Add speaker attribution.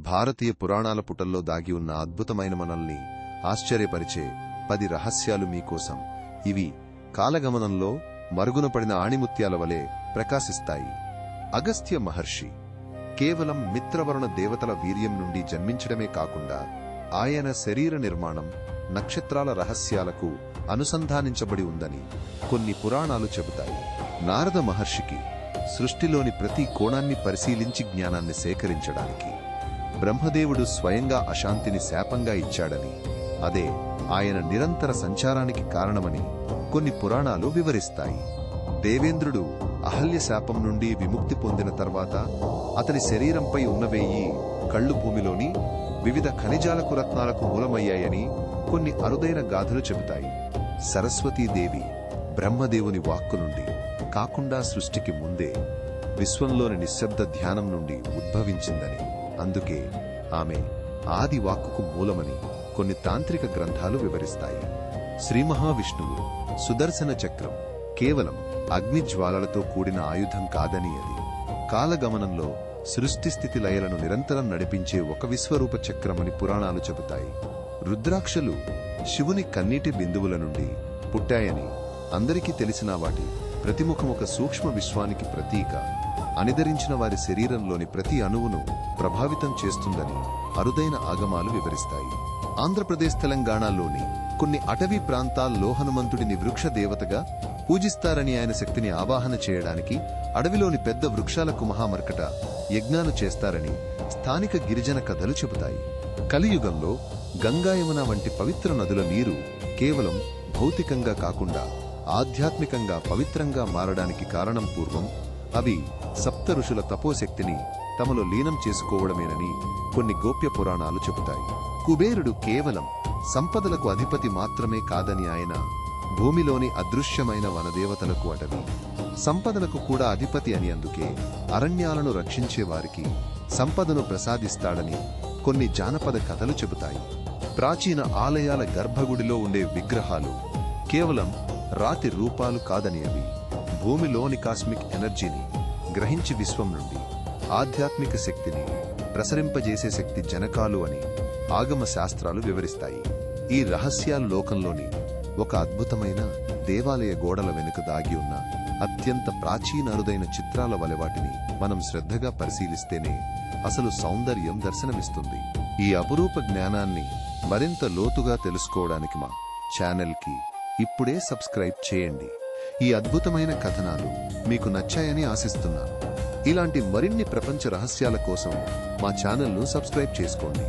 Speaker 1: భారతీయ పురాణాల పుటల్లో దాగి ఉన్న అద్భుతమైన మనల్ని ఆశ్చర్యపరిచే 10 రహస్యాలు మీకోసం. ఇవి కాలగమనంలో మరుగునపడిన ఆణిముత్యాల వలె ప్రకాశిస్తాయి. అగస్త్య మహర్షి కేవలం మిత్రవరుణ దేవతల వీర్యం నుండి జన్మించడమే కాకుండా ఆయన శరీర నిర్మాణం నక్షత్రాల రహస్యాలకు అనుసంధానించబడి ఉందని కొన్ని పురాణాలు చెబుతాయి. నారద మహర్షికి సృష్టిలోని ప్రతి కోణాన్ని పరిశీలించి జ్ఞానాన్ని సేకరించడానికి బ్రహ్మదేవుడు స్వయంగా అశాంతిని శాపంగా ఇచ్చాడని, అదే ఆయన నిరంతర సంచారానికి కారణమని కొన్ని పురాణాలు వివరిస్తాయి. దేవేంద్రుడు అహల్య శాపం నుండి విముక్తి పొందిన తర్వాత అతని శరీరంపై ఉన్న 1000 కళ్ళు భూమిలోని వివిధ ఖనిజాలకు రత్నాలకు మూలమయ్యాయని కొన్ని అరుదైన గాథలు చెబుతాయి. సరస్వతీదేవి బ్రహ్మదేవుని వాక్కు నుండి కాకుండా సృష్టికి ముందే విశ్వంలోని నిశ్శబ్ద ధ్యానం నుండి ఉద్భవించిందని, అందుకే ఆమె ఆది వాక్కుకు మూలమని కొన్ని తాంత్రిక గ్రంథాలు వివరిస్తాయి. శ్రీ మహావిష్ణువు సుదర్శన చక్రం కేవలం అగ్నిజ్వాలలతో కూడిన ఆయుధం కాదని, అది కాలగమనంలో సృష్టిస్థితి లయలను నిరంతరం నడిపించే ఒక విశ్వరూప చక్రమని పురాణాలు చెబుతాయి. రుద్రాక్షలు శివుని కన్నీటి బిందువుల నుండి పుట్టాయని, అందరికీ తెలిసిన వాటి ప్రతిముఖమొక సూక్ష్మ విశ్వానికి ప్రతీక, అనిదరించిన వారి శరీరంలోని ప్రతి అణువును ప్రభావితం చేస్తుందని అరుదైన ఆగమాలు వివరిస్తాయి. ఆంధ్రప్రదేశ్ తెలంగాణలోని కొన్ని అటవీ ప్రాంతాల్లో హనుమంతుడిని వృక్ష దేవతగా పూజిస్తారని, ఆయన శక్తిని ఆవాహన చేయడానికి అడవిలోని పెద్ద వృక్షాలకు మహామర్కట యజ్ఞాలు చేస్తారని స్థానిక గిరిజన కథలు చెబుతాయి. కలియుగంలో గంగా యమున వంటి పవిత్ర నదుల నీరు కేవలం భౌతికంగా కాకుండా ఆధ్యాత్మికంగా పవిత్రంగా మారడానికి కారణం పూర్వం అవి సప్త ఋషుల తపోశక్తిని తమలో లీనం చేసుకోవడమేనని కొన్ని గోప్య పురాణాలు చెబుతాయి. కుబేరుడు కేవలం సంపదలకు అధిపతి మాత్రమే కాదని, ఆయన భూమిలోని అదృశ్యమైన వనదేవతలకు, అటవీ సంపదలకు కూడా అధిపతి అని, అందుకే అరణ్యాలను రక్షించే వారికి సంపదను ప్రసాదిస్తాడని కొన్ని జానపద కథలు చెబుతాయి. ప్రాచీన ఆలయాల గర్భగుడిలో ఉండే విగ్రహాలు కేవలం రాతి రూపాలు కాదని, అవి భూమిలోని కాస్మిక్ ఎనర్జీని గ్రహించి విశ్వం నుండి ఆధ్యాత్మిక శక్తిని ప్రసరింపజేసే శక్తి జనకాలు అని ఆగమ శాస్త్రాలు వివరిస్తాయి. ఈ రహస్యాలు లోకంలోని ఒక అద్భుతమైన దేవాలయ గోడల వెనుక దాగి ఉన్న అత్యంత ప్రాచీన అరుదైన చిత్రాల వలె వాటిని మనం శ్రద్ధగా పరిశీలిస్తేనే అసలు సౌందర్యం దర్శనమిస్తుంది. ఈ అపురూప జ్ఞానాన్ని మరింత లోతుగా తెలుసుకోవడానికి మా ఛానల్కి ఇప్పుడే సబ్స్క్రైబ్ చేయండి. ఈ అద్భుతమైన కథనాలు మీకు నచ్చాయని ఆశిస్తున్నాను. ఇలాంటి మరిన్ని ప్రపంచ రహస్యాల కోసం మా ఛానల్ను సబ్స్క్రైబ్ చేసుకోండి.